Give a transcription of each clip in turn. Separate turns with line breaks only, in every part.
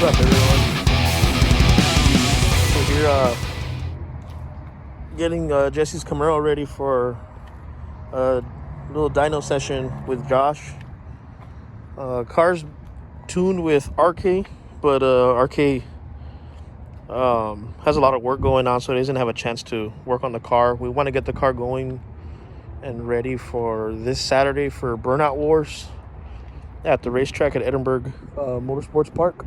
up, everyone? So here, getting Jesse's Camaro ready for a little dyno session with Josh. Car's tuned with RK, but RK has a lot of work going on, so he doesn't have a chance to work on the car. We want to get the car going and ready for this Saturday for Burnout Wars at the racetrack at Edinburgh Motorsports Park.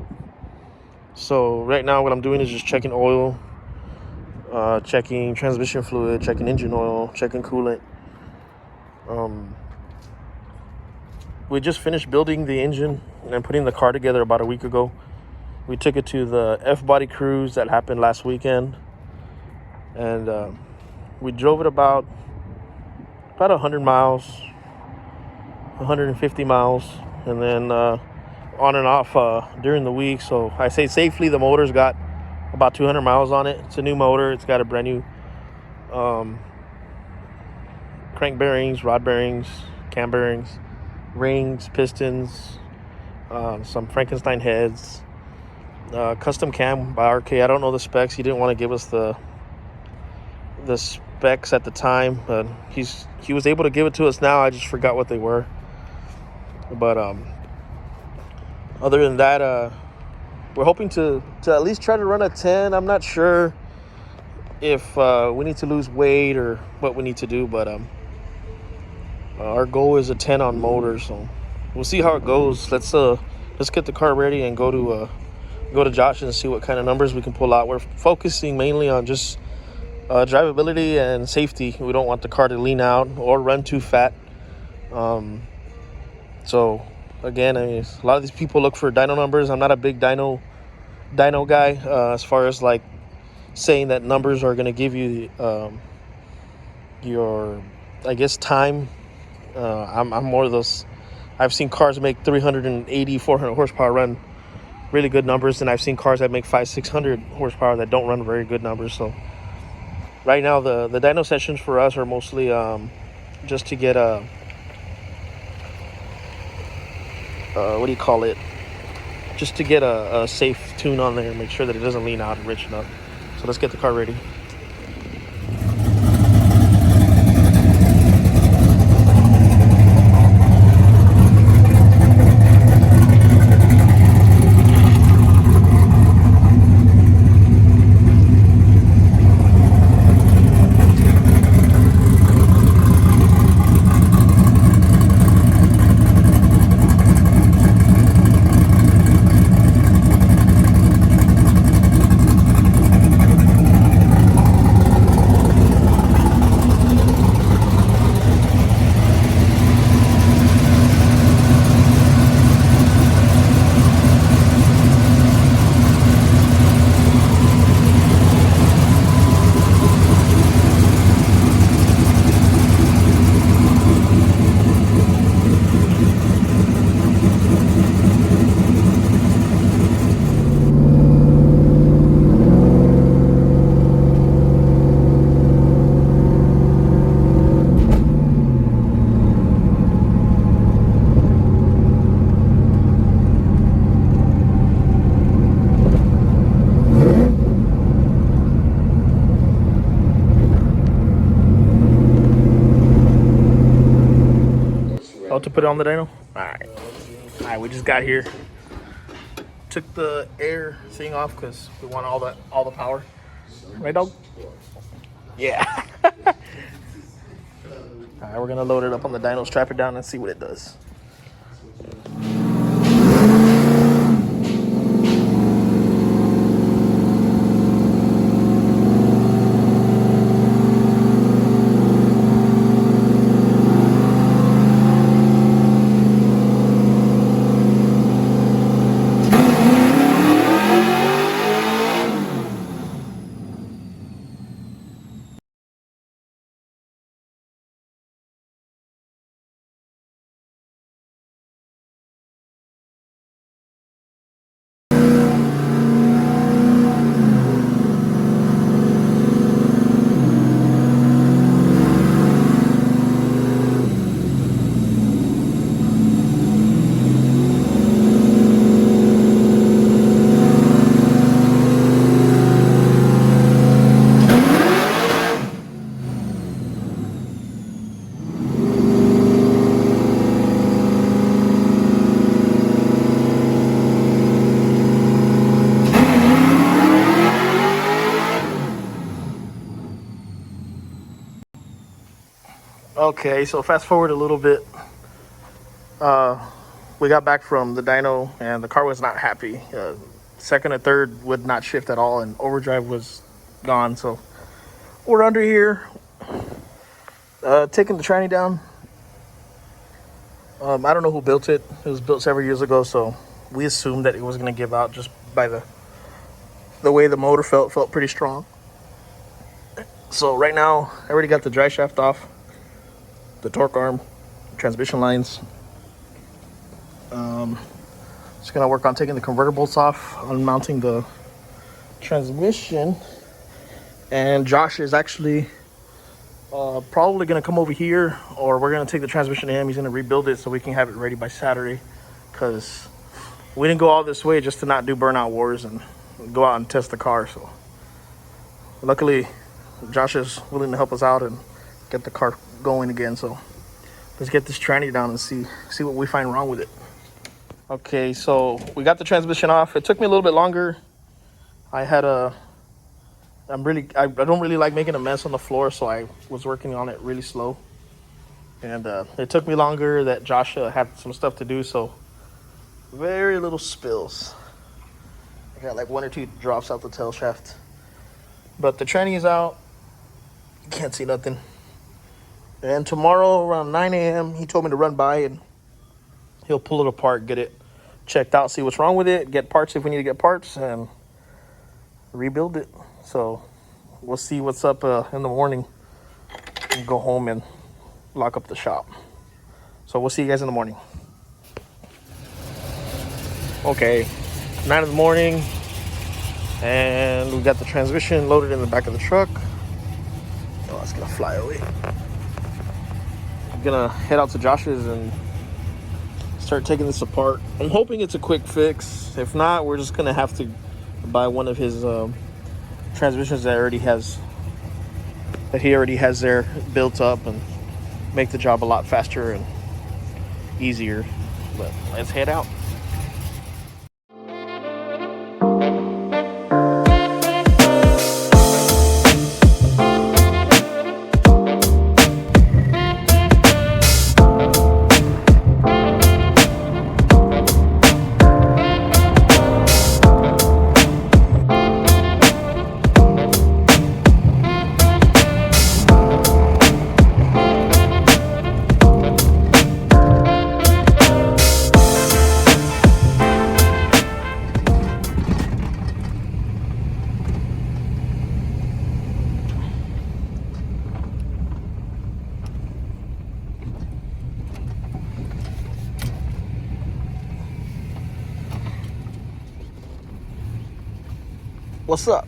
So right now what I'm doing is just checking oil, checking transmission fluid, checking engine oil, checking coolant. We just finished building the engine and putting the car together about a week ago. We took it to the F-body cruise that happened last weekend, and we drove it about 100 miles, 150 miles, and then on and off during the week. So I say safely, the motor's got about 200 miles on it. It's a new motor. It's got a brand new crank bearings, rod bearings, cam bearings, rings, pistons, some Frankenstein heads, custom cam by RK. I don't know the specs. He didn't want to give us the specs at the time, but he was able to give it to us now. I just forgot what they were. But other than that, we're hoping to at least try to run a 10. I'm not sure if we need to lose weight or what we need to do, but our goal is a 10 on motor, so we'll see how it goes. Let's get the car ready and go to Josh and see what kind of numbers we can pull out. We're focusing mainly on just drivability and safety. We don't want the car to lean out or run too fat. So again, I mean, a lot of these people look for dyno numbers. I'm not a big dyno guy as far as like saying that numbers are going to give you your, I guess, time. I'm more of those. I've seen cars make 380, 400 horsepower run really good numbers, and I've seen cars that make 500-600 horsepower that don't run very good numbers. So right now the dyno sessions for us are mostly just to get a what do you call it? Just to get a safe tune on there and make sure that it doesn't lean out and rich enough. So let's get the car ready. Oh, to put it on the dyno? Alright, we just got here. Took the air thing off because we want all the power. Right, dog? Yeah. Alright, we're gonna load it up on the dyno, strap it down, and see what it does. Okay, so fast forward a little bit. We got back from the dyno, and the car was not happy. Second and third would not shift at all, and overdrive was gone. So we're under here, taking the tranny down. I don't know who built it. It was built several years ago, so we assumed that it was going to give out just by the way the motor felt pretty strong. So right now, I already got the dry shaft off, the torque arm, transmission lines. Just gonna work on taking the converter bolts off, unmounting the transmission, and Josh is actually probably gonna come over here, or we're gonna take the transmission to him. He's gonna rebuild it so we can have it ready by Saturday, because we didn't go all this way just to not do Burnout Wars and go out and test the car. So luckily Josh is willing to help us out and get the car going again. So let's get this tranny down and see what we find wrong with it. Okay, so we got the transmission off. It took me a little bit longer. I don't really like making a mess on the floor, so I was working on it really slow. And it took me longer that Josh had some stuff to do, so very little spills. I got like 1 or 2 drops out the tail shaft. But the tranny is out. You can't see nothing. And tomorrow around 9 a.m., he told me to run by and he'll pull it apart, get it checked out, see what's wrong with it, get parts if we need to get parts, and rebuild it. So we'll see what's up in the morning and go home and lock up the shop. So we'll see you guys in the morning. Okay, 9 in the morning, and we got the transmission loaded in the back of the truck. Oh, it's gonna fly away. I'm gonna head out to Josh's and start taking this apart. I'm hoping it's a quick fix. If not, we're just gonna have to buy one of his transmissions that he already has there built up, and make the job a lot faster and easier. But let's head out. What's up?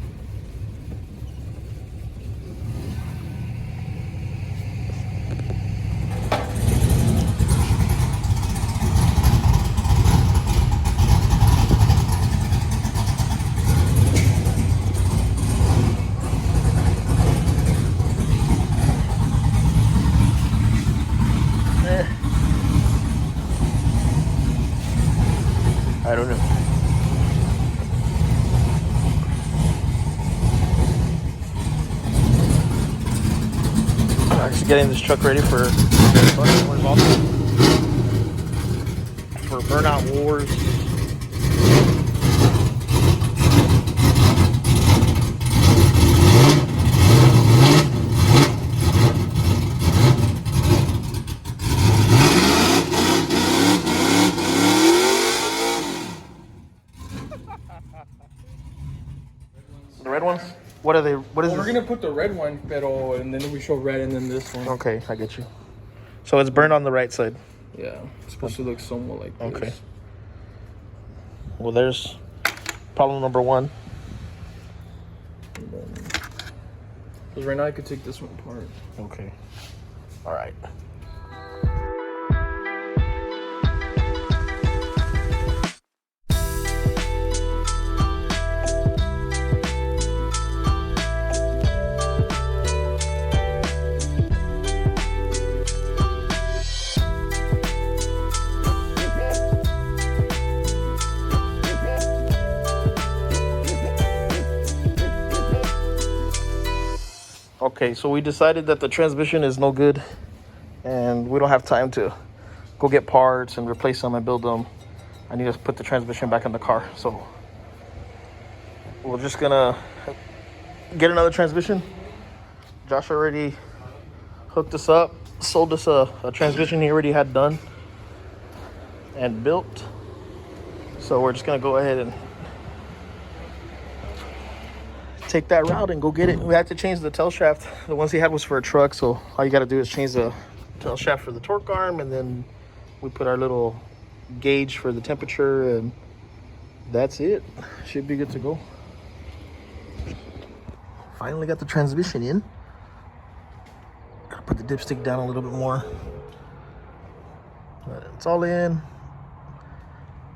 I don't know. I'm just getting this truck ready for Burnout Wars. The red ones? What are they? What is
We're
this?
gonna put the red one pedal, and then we show red, and then this one.
Okay, I get you. So it's burned on the right side.
Yeah, it's supposed to look somewhat like this.
Okay. Well, there's problem number 1.
Because right now I could take this one apart.
Okay. All right. Okay, so we decided that the transmission is no good. and we don't have time to go get parts and replace them and build them. I need to put the transmission back in the car, so we're just gonna get another transmission. Josh already hooked us up, sold us a transmission he already had done and built. So we're just gonna go ahead and take that route and go get it. We had to change the tail shaft. The ones he had was for a truck, so all you gotta do is change the tail shaft for the torque arm, and then we put our little gauge for the temperature, and that's it. Should be good to go. Finally got the transmission in. Gotta put the dipstick down a little bit more. But it's all in.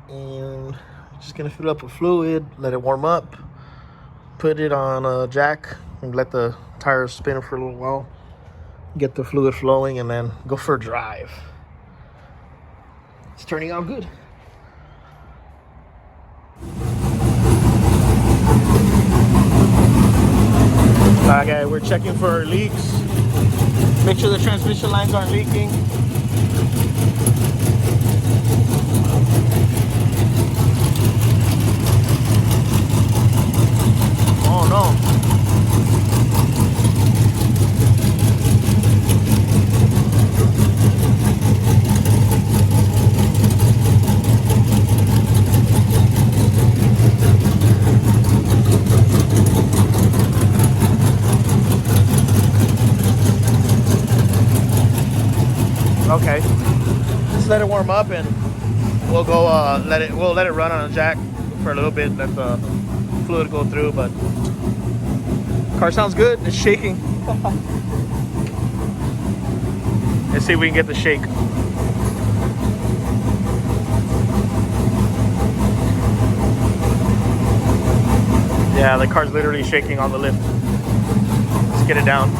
And just gonna fill it up with fluid, let it warm up, put it on a jack, and let the tires spin for a little while. Get the fluid flowing, and then go for a drive. It's turning out good. Okay, we're checking for leaks. Make sure the transmission lines aren't leaking. Oh no. Okay, just let it warm up, and we'll go we'll let it run on a jack for a little bit, let the fluid go through. But car sounds good. It's shaking. Let's see if we can get the shake. Yeah, the car's literally shaking on the lift. Let's get it down.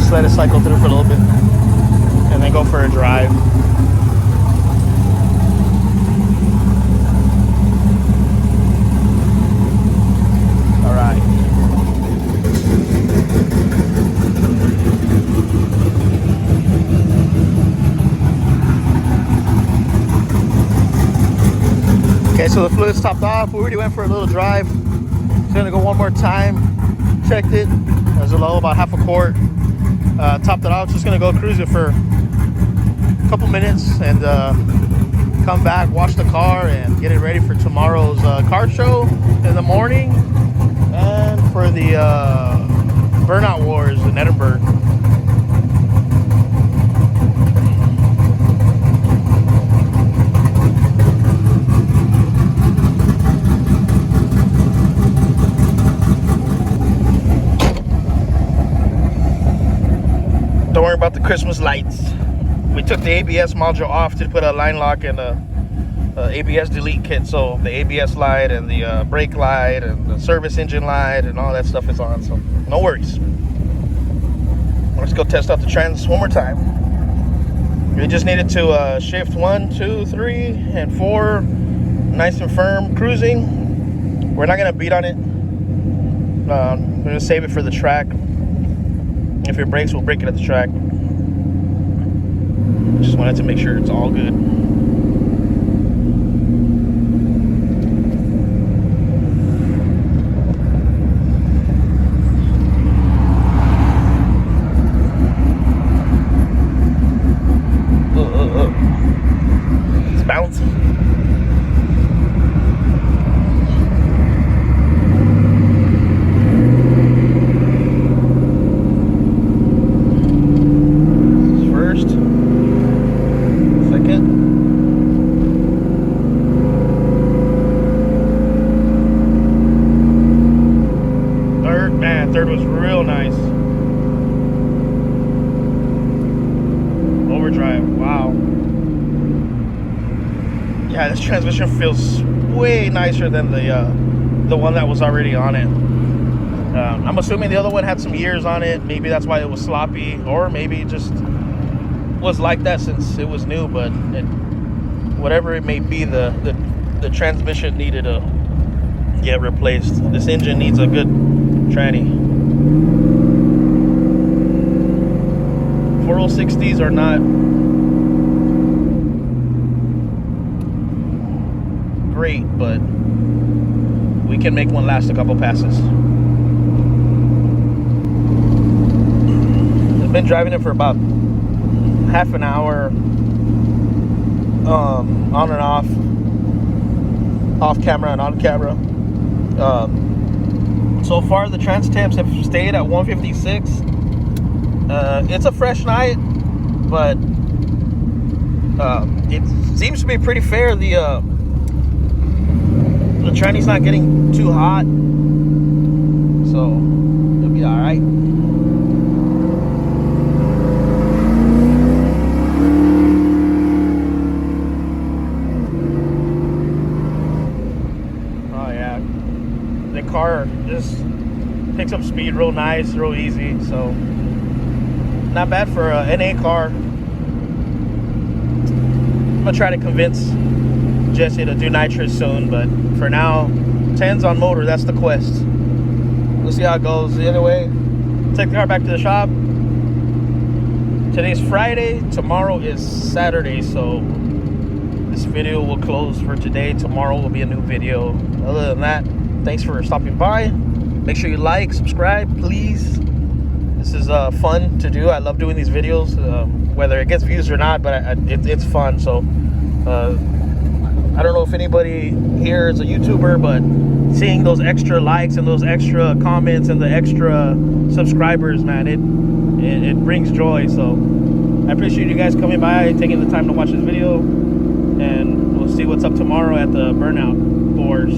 Let it cycle through for a little bit and then go for a drive. All right. Okay, so the fluid's topped off. We already went for a little drive. Just gonna go one more time. Checked it. There's a low, about half a quart. Topped it out. Just gonna go cruise it for a couple minutes and come back, wash the car, and get it ready for tomorrow's car show in the morning, and for the Burnout Wars in Edinburgh. Don't worry about the Christmas lights. We took the ABS module off to put a line lock and a ABS delete kit, so the ABS light and the brake light and the service engine light and all that stuff is on, so no worries. Let's go test out the trans one more time. We just needed to shift 1, 2, 3, and 4, nice and firm, cruising. We're not gonna beat on it. We're gonna save it for the track. If it breaks, we'll break it at the track. Just wanted to make sure it's all good. It's bouncing. First, second. Third, man, third was real nice. Overdrive, wow. Yeah, this transmission feels way nicer than the one that was already on it. I'm assuming the other one had some years on it. Maybe that's why it was sloppy, or maybe it just was like that since it was new. But whatever it may be, the transmission needed to get replaced. This engine needs a good tranny. 406s are not great, but we can make one last a couple passes. I've been driving it for about half an hour, on and off camera and on camera. So far the trans temps have stayed at 156. It's a fresh night, but it seems to be pretty fair. The tranny's not getting too hot, so it'll be all right. Oh yeah, the car just picks up speed real nice, real easy. So not bad for a NA car. I'm gonna try to convince Jesse to do nitrous soon, but for now, 10s on motor, that's the quest. We'll see how it goes. The other way, take the car back to the shop. Today's Friday, tomorrow is Saturday, so this video will close for today. Tomorrow will be a new video. Other than that, thanks for stopping by. Make sure you like, subscribe, please. This is fun to do. I love doing these videos, whether it gets views or not, but it's fun. So I don't know if anybody here is a YouTuber, but seeing those extra likes and those extra comments and the extra subscribers, man, it brings joy. So I appreciate you guys coming by, taking the time to watch this video, and we'll see what's up tomorrow at the Burnout Boars.